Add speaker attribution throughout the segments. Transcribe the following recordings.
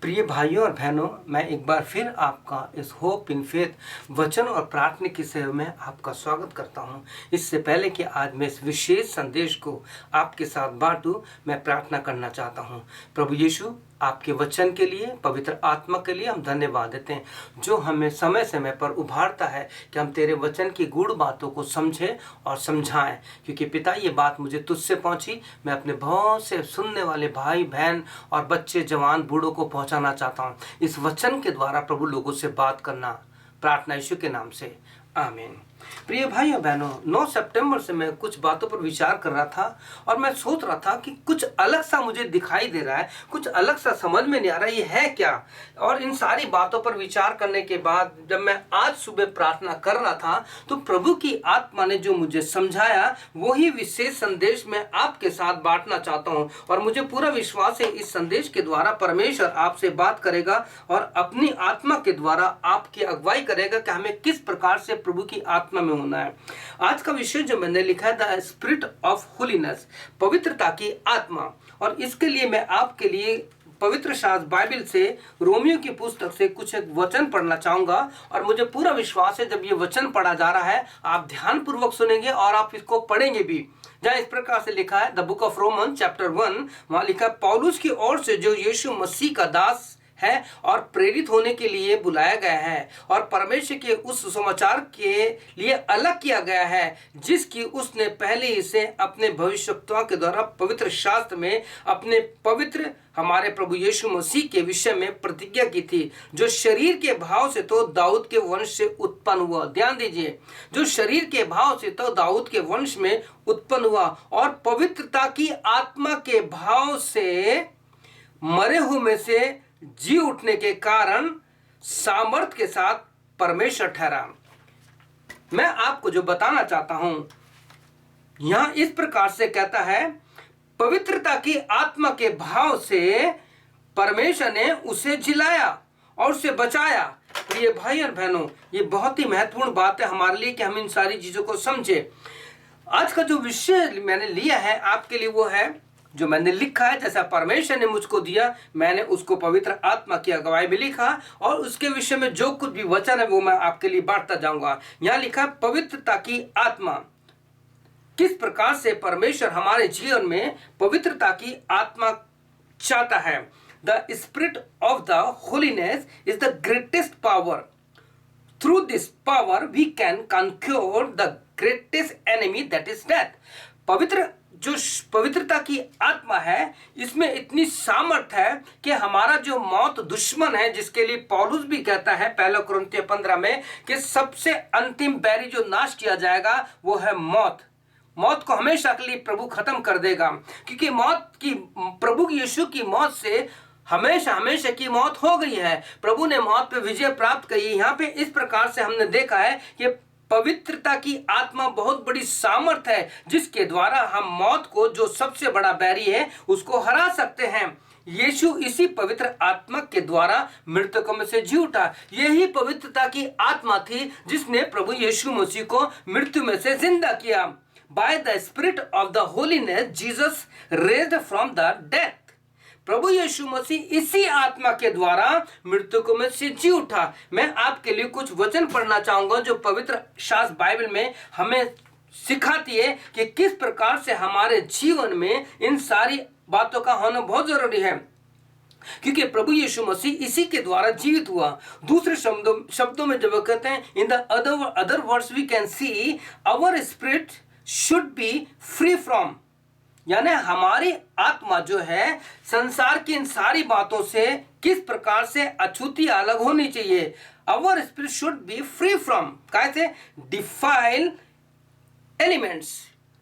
Speaker 1: प्रिय भाइयों और बहनों, मैं एक बार फिर आपका इस होप इन फेथ वचन और प्रार्थना की सेवा में आपका स्वागत करता हूं। इससे पहले कि आज मैं इस विशेष संदेश को आपके साथ बांटूं, मैं प्रार्थना करना चाहता हूं। प्रभु यीशु, आपके वचन के लिए, पवित्र आत्मा के लिए हम धन्यवाद देते हैं जो हमें समय समय पर उभारता है कि हम तेरे वचन की गूढ़ बातों को समझें और समझाएं। क्योंकि पिता, ये बात मुझे तुझसे पहुंची, मैं अपने बहुत से सुनने वाले भाई बहन और बच्चे जवान बूढ़ों को पहुंचाना चाहता हूं। इस वचन के द्वारा प्रभु लोगों से बात करना, प्रार्थना यीशु के नाम से, आमीन। प्रिय भाई और बहनों, 9 सितंबर से मैं कुछ बातों पर विचार कर रहा था और मैं सोच रहा था कि कुछ अलग सा मुझे दिखाई दे रहा है, कुछ अलग सा समझ में नहीं आ रहा, ये है क्या। और इन सारी बातों पर विचार करने के बाद जब मैं आज सुबह प्रार्थना कर रहा था तो प्रभु की आत्मा ने जो मुझे समझाया वही विशेष संदेश मैं आपके साथ बांटना चाहता हूँ। और मुझे पूरा विश्वास है इस संदेश के द्वारा परमेश्वर आपसे बात करेगा और अपनी आत्मा के द्वारा आपकी अगुवाई करेगा कि हमें किस प्रकार से प्रभु की आत्मा में होना है। आज का विषय जो मैंने लिखा है, द स्पिरिट ऑफ होलीनेस, पवित्रता की आत्मा। और इसके लिए मैं आपके लिए पवित्र शास्त्र बाइबल से रोमियो की पुस्तक से कुछ एक वचन पढ़ना चाहूंगा। और मुझे पूरा विश्वास है जब ये वचन पढ़ा जा रहा है आप ध्यान पूर्वक सुनेंगे और आप इसको पढ़ेंगे भी। जहाँ इस प्रकार से लिखा है, the book of Roman chapter 1, वहां लिखा, पौलुस की ओर से जो यीशु मसीह का दास है और प्रेरित होने के लिए बुलाया गया है और परमेश्वर के उस समाचार के लिए अलग किया गया है जिसकी उसने पहले ही से अपने भविष्यवक्ताओं के द्वारा पवित्र शास्त्र में अपने पवित्र हमारे प्रभु यीशु मसीह के विषय में प्रतिज्ञा की थी, जो शरीर के भाव से तो दाऊद के वंश से उत्पन्न हुआ। ध्यान दीजिए, जो शरीर के भाव से तो दाऊद के वंश में उत्पन्न हुआ और पवित्रता की आत्मा के भाव से मरे हुए में से जी उठने के कारण सामर्थ के साथ परमेश्वर ठहरा। मैं आपको जो बताना चाहता हूं, यहां इस प्रकार से कहता है, पवित्रता की आत्मा के भाव से परमेश्वर ने उसे जिलाया और उसे बचाया। प्रिय भाई और बहनों, ये बहुत ही महत्वपूर्ण बात है हमारे लिए कि हम इन सारी चीजों को समझे। आज का जो विषय मैंने लिया है आपके लिए वो है, जो मैंने लिखा है, जैसा परमेश्वर ने मुझको दिया मैंने उसको पवित्र आत्मा की अगुवाई में लिखा और उसके विषय में जो कुछ भी वचन है वो मैं आपके लिए बांटता जाऊंगा। यहां लिखा, पवित्रता की आत्मा। किस प्रकार से परमेश्वर हमारे जीवन में पवित्रता की आत्मा चाहता है। The spirit of the holiness is the greatest power. Through this power we can conquer the greatest enemy, that is death. जो पवित्रता की आत्मा है, इसमें इतनी सामर्थ है कि हमारा जो मौत दुश्मन है, जिसके लिए पौलुस भी कहता है 1 कुरिन्थियों 15 में कि सबसे अंतिम बैरी जो नाश किया जाएगा वो है मौत। मौत को हमेशा के लिए प्रभु खत्म कर देगा, क्योंकि प्रभु यीशु की मौत से हमेशा हमेशा की मौत हो गई है। प्रभु ने मौत पे विजय प्राप्त की। यहाँ पे इस प्रकार से हमने देखा है कि पवित्रता की आत्मा बहुत बड़ी सामर्थ है जिसके द्वारा हम मौत को, जो सबसे बड़ा बैरी है, उसको हरा सकते हैं। यीशु इसी पवित्र आत्मा के द्वारा मृतकों में से जी उठा। यही पवित्रता की आत्मा थी जिसने प्रभु यीशु मसीह को मृत्यु में से जिंदा किया। By the spirit of the holiness Jesus raised from the death. प्रभु यीशु मसीह इसी आत्मा के द्वारा मृतकों में से जी उठा। मैं आपके लिए कुछ वचन पढ़ना चाहूंगा जो पवित्र शास्त्र बाइबल में हमें सिखाती है कि किस प्रकार से हमारे जीवन में इन सारी बातों का होना बहुत जरूरी है, क्योंकि प्रभु यीशु मसीह इसी के द्वारा जीवित हुआ। दूसरे शब्दों में जब कहते हैं, in the other words we can see our spirit should be free from, यानी हमारी आत्मा जो है संसार की इन सारी बातों से किस प्रकार से अछूती अलग होनी चाहिए। Our spirit should be free from कैसे डिफाइल एलिमेंट्स।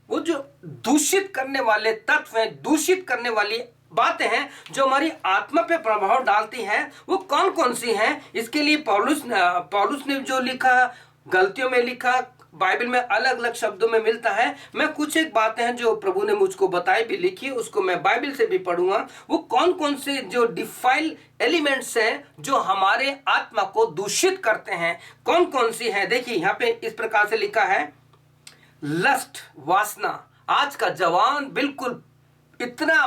Speaker 1: वो जो दूषित करने वाले तत्व हैं, दूषित करने वाली बातें हैं जो हमारी आत्मा पे प्रभाव डालती हैं, वो कौन कौन सी हैं। इसके लिए पौलुस ने जो लिखा, गलतियों में लिखा, बाइबल में अलग अलग शब्दों में मिलता है। मैं कुछ एक बातें हैं जो प्रभु ने मुझको बताई भी, लिखी, उसको मैं बाइबल से भी पढ़ूंगा। वो कौन कौन से जो डिफाइल एलिमेंट्स हैं जो हमारे आत्मा को दूषित करते हैं, कौन कौन सी हैं। देखिए यहाँ पे इस प्रकार से लिखा है, लस्ट, वासना। आज का जवान बिल्कुल इतना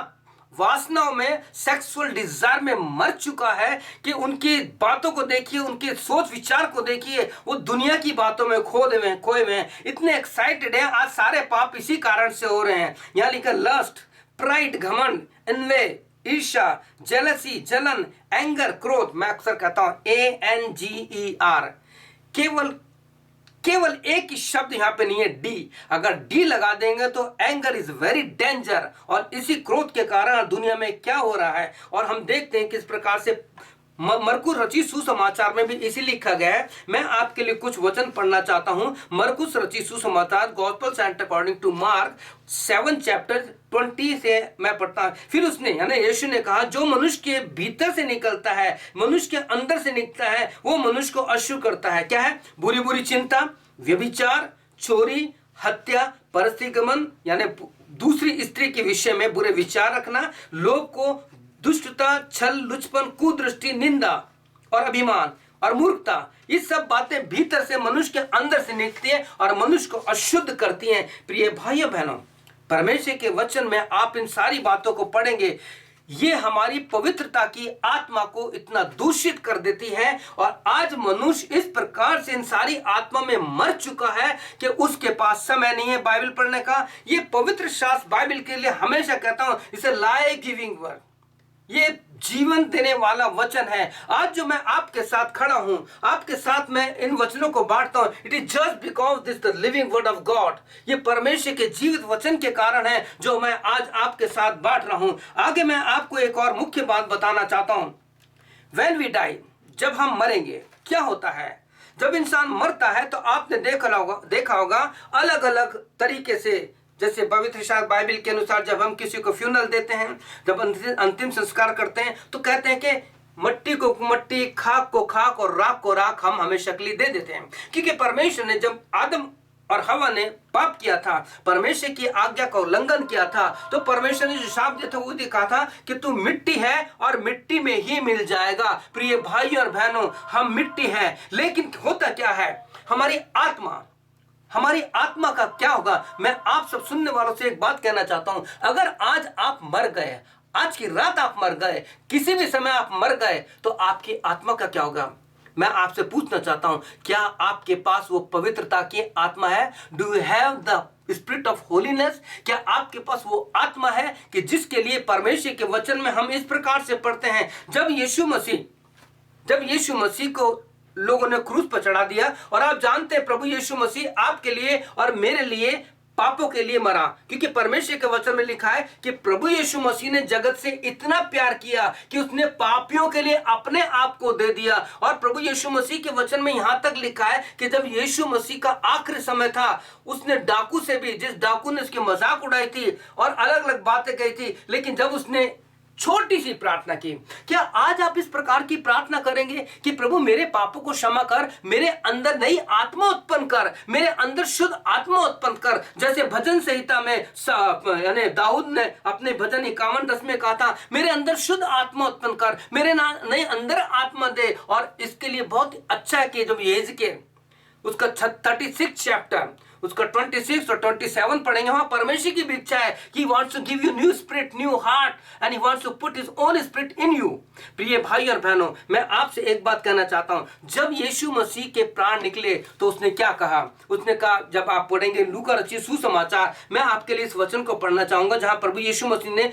Speaker 1: वासनाओं में, सेक्सुअल डिजायर में मर चुका है कि उनकी बातों को देखिए, उनके सोच विचार को देखिए, वो दुनिया की बातों में खोए हुए हैं, इतने एक्साइटेड हैं। आज सारे पाप इसी कारण से हो रहे हैं। यहाँ लिखा लस्ट, प्राइड, घमंड, एनवे, ईर्ष्या, जेलसी, जलन, एंगर, क्रोध। मैं अक्सर कहता हूं ANGER। केवल एक ही शब्द यहां पे नहीं है, डी। अगर डी लगा देंगे तो एंगर इज वेरी डेंजर। और इसी क्रोध के कारण दुनिया में क्या हो रहा है, और हम देखते हैं किस प्रकार से मरकुस रचित सुसमाचार में भी इसी लिखा गया है। मैं आपके लिए कुछ वचन पढ़ना चाहता हूं। मरकुस रचित सुसमाचार, gospel saint according to Mark 7 chapter 20 से मैं पढ़ता हूं। फिर उसने यानी यीशु ने कहा, जो मनुष्य के भीतर से निकलता है, मनुष्य के अंदर से निकलता है, वो मनुष्य को अशुद्ध करता है। क्या है? बुरी बुरी चिंता, व्यभिचार, चोरी, हत्या, परस्त्रीगमन यानी दूसरी स्त्री के विषय में बुरे विचार रखना, लोभ को, दुष्टता, छल, लुचपन, कुदृष्टि, निंदा और अभिमान और मूर्खता। ये सब बातें भीतर से मनुष्य के अंदर से निकलती है और मनुष्य को अशुद्ध करती हैं। प्रिय भाइयों बहनों, परमेश्वर के वचन में आप इन सारी बातों को पढ़ेंगे। ये हमारी पवित्रता की आत्मा को इतना दूषित कर देती है, और आज मनुष्य इस प्रकार से इन सारी आत्मा में मर चुका है कि उसके पास समय नहीं है बाइबल पढ़ने का। ये पवित्र शास्त्र बाइबल के लिए हमेशा कहता हूं, इसे लाइफ गिविंग वर्ड, ये जीवन देने वाला वचन है। आज जो मैं आपके साथ खड़ा हूं, आपके साथ मैं इन वचनों को बांटता हूं, it is just because this the living word of God. ये परमेश्वर के जीवित वचन के कारण है जो मैं आज आपके साथ बांट रहा हूं। आगे मैं आपको एक और मुख्य बात बताना चाहता हूं। व्हेन वी डाई, जब हम मरेंगे, क्या होता है? जब इंसान मरता है तो आपने देखा होगा अलग अलग तरीके से। जैसे पवित्र शास्त्र बाइबल के अनुसार जब हम किसी को फ्यूनरल देते हैं, जब अंतिम संस्कार करते हैं, तो कहते हैं कि मट्टी को मट्टी, खाक को खाक और राख को राख हम हमें शक्ली दे देते हैं। क्योंकि परमेश्वर ने जब आदम और हवा ने पाप किया था, परमेश्वर की आज्ञा का उल्लंघन किया था, तो परमेश्वर ने जो शाप दिया था वो दिखा था कि तू मिट्टी है और मिट्टी में ही मिल जाएगा। प्रिय भाइयों और बहनों, हम मिट्टी हैं, लेकिन होता क्या है? हमारी आत्मा का क्या होगा? मैं आप सब सुनने वालों से एक बात कहना चाहता हूं। अगर आज आप मर गए, आज की रात आप मर गए, किसी भी समय आप मर गए, तो आपकी आत्मा का क्या होगा? मैं आपसे पूछना चाहता हूं, क्या आपके पास वो पवित्रता की आत्मा है? Do you have the spirit of holiness? क्या आपके पास वो आत्मा है कि जिसके लिए परमेश्वर के वचन में हम इस प्रकार से पढ़ते हैं, जब यीशु मसीह को लोगों ने क्रूस पर चढ़ा दिया, और आप जानते हैं प्रभु यीशु मसीह आपके लिए और मेरे लिए पापों के लिए मरा। क्योंकि परमेश्वर के वचन में लिखा है कि प्रभु यीशु मसीह ने जगत से इतना प्यार किया कि उसने पापियों के लिए अपने आप को दे दिया। और प्रभु यीशु मसीह के वचन में यहां तक लिखा है कि जब यीशु मसीह का आखिरी समय था, उसने डाकू से भी, जिस डाकू ने उसकी मजाक उड़ाई थी और अलग अलग बातें कही थी, लेकिन जब उसने छोटी सी प्रार्थना की, क्या आज आप इस प्रकार की प्रार्थना करेंगे कि प्रभु मेरे पापों को क्षमा कर, मेरे अंदर नई आत्मा उत्पन्न कर, मेरे अंदर शुद्ध आत्मा उत्पन्न कर? जैसे भजन संहिता में यानी दाऊद ने अपने भजन 51:10 में कहा था, मेरे अंदर शुद्ध आत्मा उत्पन्न कर, मेरे नए अंदर आत्मा दे। और इसके लिए बहुत अच्छा है कि जब यहेजकेल उसका 36 चैप्टर उसका 26 और 27 पढ़ेंगे, वहां परमेश्वर की भी इच्छा है कि he wants to give you new spirit, new heart, and he wants to put his own spirit in you। प्रिय भाई और बहनों, मैं आपसे एक बात कहना चाहता हूं। जब यीशु मसीह के प्राण निकले तो उसने क्या कहा? उसने कहा, जब आप पढ़ेंगे लूका रचित सुसमाचार, मैं आपके लिए इस वचन को पढ़ना चाहूंगा जहां प्रभु यीशु मसीह ने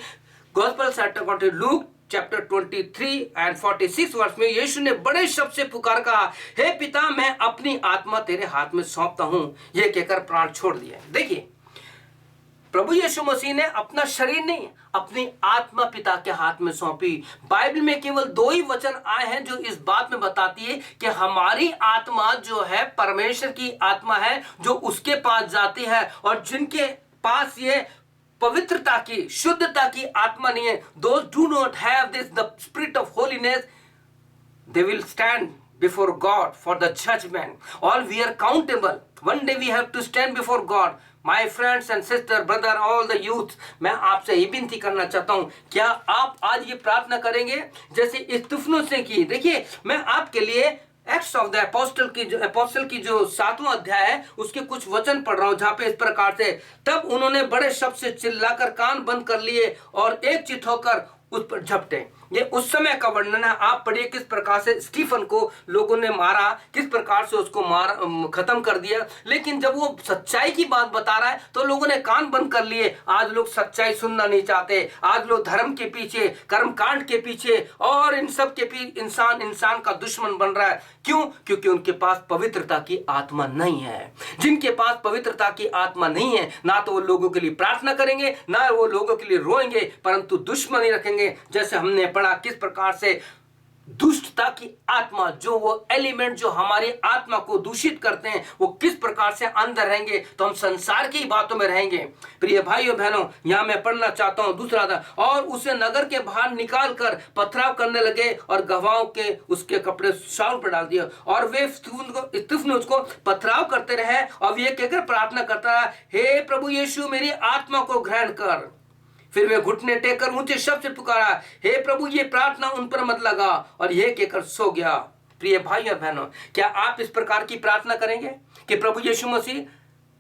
Speaker 1: gospel saint according to Luke chapter 23 and 46 वर्ष में यीशु ने बड़े शब्द से पुकार कहा, हे पिता, मैं अपनी आत्मा तेरे हाथ में सौंपता हूं। यह कहकर प्राण छोड़ दिए। देखिए, प्रभु यीशु मसीह ने अपना शरीर नहीं, अपनी आत्मा पिता के हाथ में सौंपी। बाइबल में केवल 2 ही वचन आए हैं जो इस बात में बताती है कि हमारी आत्मा जो है परमेश्वर की आत्मा है, जो उसके पास जाती है, और जिनके पास ये पवित्रता की, शुद्धता की आत्मा नहीं है, those do not have this the spirit of holiness, they will stand before God for the judgment। All we are accountable, one day we have to stand before God। My friends and sister, brother, all the youth, मैं आपसे ये विनती करना चाहता हूं, क्या आप आज ये प्रार्थना करेंगे जैसे स्तिफनुस ने की? देखिए, मैं आपके लिए एक्ट्स ऑफ द अपोस्टल की जो 7वां अध्याय है उसके कुछ वचन पढ़ रहा हूं, जहां पे इस प्रकार से, तब उन्होंने बड़े शब्द से चिल्लाकर कान बंद कर लिए और एक चित होकर उस पर झपटे। ये उस समय का वर्णन है। आप पढ़िए किस प्रकार से स्टीफन को लोगों ने मारा, किस प्रकार से उसको खत्म कर दिया। लेकिन जब वो सच्चाई की बात बता रहा है तो लोगों ने कान बंद कर लिए। आज लोग सच्चाई सुनना नहीं चाहते। आज लोग धर्म के पीछे, कर्मकांड के पीछे और इन सब के पीछे इंसान का दुश्मन बन रहा है। क्यों? क्योंकि उनके पास पवित्रता की आत्मा नहीं है। जिनके पास पवित्रता की आत्मा नहीं है, ना तो वो लोगों के लिए प्रार्थना करेंगे, ना वो लोगों के लिए रोएंगे, परंतु दुश्मनी रखेंगे। जैसे हमने पढ़ा किस प्रकार से दुष्टता की आत्मा, जो वो एलिमेंट जो हमारी आत्मा को दूषित करते हैं, वो किस प्रकार से अंदर रहेंगे, तो हम संसार की बातों में रहेंगे। प्रिय भाइयों बहनों, यहां मैं पढ़ना चाहता हूं दूसरा था, और उसे नगर के बाहर निकाल कर पथराव करने लगे और गवाहों के उसके कपड़े शाउल पर डाल दिए। और वे स्तिफनुस उसको पथराव करते रहे और ये कहकर प्रार्थना करता रहा, हे प्रभु यीशु, मेरी आत्मा को ग्रहण कर। फिर वे घुटने टेककर ऊंचे शब्द से पुकारा, हे प्रभु, ये प्रार्थना उन पर मत लगा, और यह कहकर सो गया। प्रिय भाइयों बहनों, क्या आप इस प्रकार की प्रार्थना करेंगे कि प्रभु यीशु मसीह,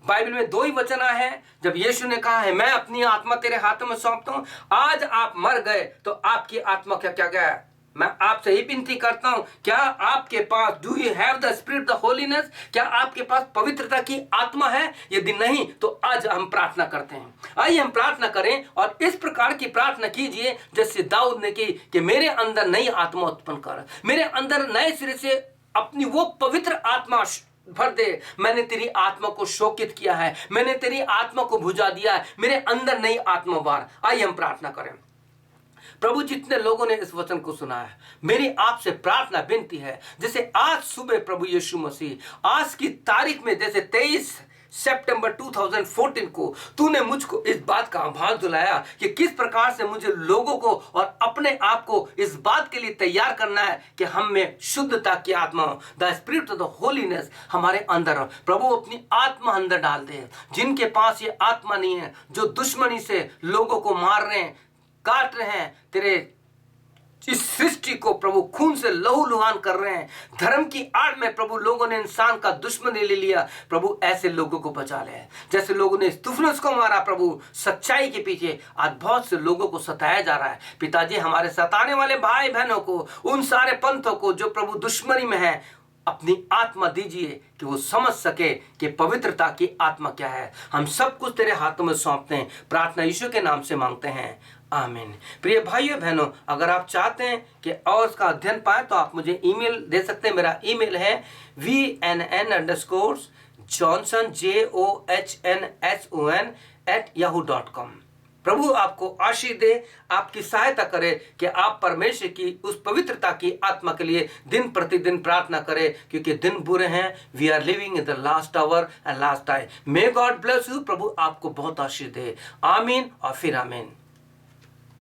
Speaker 1: बाइबल में 2 ही वचन है, जब यीशु ने कहा है मैं अपनी आत्मा तेरे हाथों में सौंपता हूं, आज आप मर गए तो आपकी आत्मा क्या गया। मैं आपसे ही विनती करता हूं, क्या आपके पास do you have the spirit the holiness, क्या आपके पास पवित्रता की आत्मा है? यदि नहीं तो आज हम प्रार्थना करते हैं। आइए हम प्रार्थना करें और इस प्रकार की प्रार्थना कीजिए जैसे दाऊद ने की कि मेरे अंदर नई आत्मा उत्पन्न कर, मेरे अंदर नए सिरे से अपनी वो पवित्र आत्मा भर दे। मैंने तेरी आत्मा को शोकित किया है, मैंने तेरी आत्मा को बुझा दिया है, मेरे अंदर नई आत्मा बार। आइए हम प्रार्थना करें। प्रभु, जितने लोगों ने इस वचन को सुना है, मेरी आपसे प्रार्थना विनती है, जैसे आज सुबह प्रभु यीशु मसीह, आज की तारीख में जैसे 23 सितंबर 2014 को तूने मुझको इस बात का आभास दिलाया कि किस प्रकार से मुझे लोगों को और अपने आप को इस बात के लिए तैयार करना है कि हम में शुद्धता की आत्मा, the spirit of the holiness हमारे अंदर हो। प्रभु, अपनी आत्मा अंदर डाल दे। जिनके पास ये आत्मा नहीं है, जो दुश्मनी से लोगों को मार रहे हैं, काट रहे हैं, तेरे इस सृष्टि को प्रभु खून से लहूलुहान कर रहे हैं, धर्म की आड़ में प्रभु लोगों ने इंसान का दुश्मनी ले लिया। प्रभु, ऐसे लोगों को बचा ले। जैसे लोगों ने स्तिफनुस को मारा, प्रभु सच्चाई के पीछे आज बहुत से लोगों को सताया जा रहा है। पिताजी, हमारे सताने वाले भाई बहनों को, उन सारे पंथों को जो प्रभु दुश्मनी में है, अपनी आत्मा दीजिए कि वो समझ सके कि पवित्रता की आत्मा क्या है। हम सब कुछ तेरे हाथों में सौंपते हैं, प्रार्थना यीशु के नाम से मांगते हैं, आमीन। प्रिय भाइयों बहनों, अगर आप चाहते हैं कि और उसका अध्ययन पाएं तो आप मुझे ईमेल दे सकते हैं। मेरा ईमेल है vnn_johnson@yahoo.com। प्रभु आपको आशीष दे, आपकी सहायता करे कि आप परमेश्वर की उस पवित्रता की आत्मा के लिए दिन प्रतिदिन प्रार्थना करें, क्योंकि दिन बुरे हैं। We are living in the last hour and last time. May God bless you. प्रभु आपको बहुत आशीष दे। आमीन और फिर आमीन।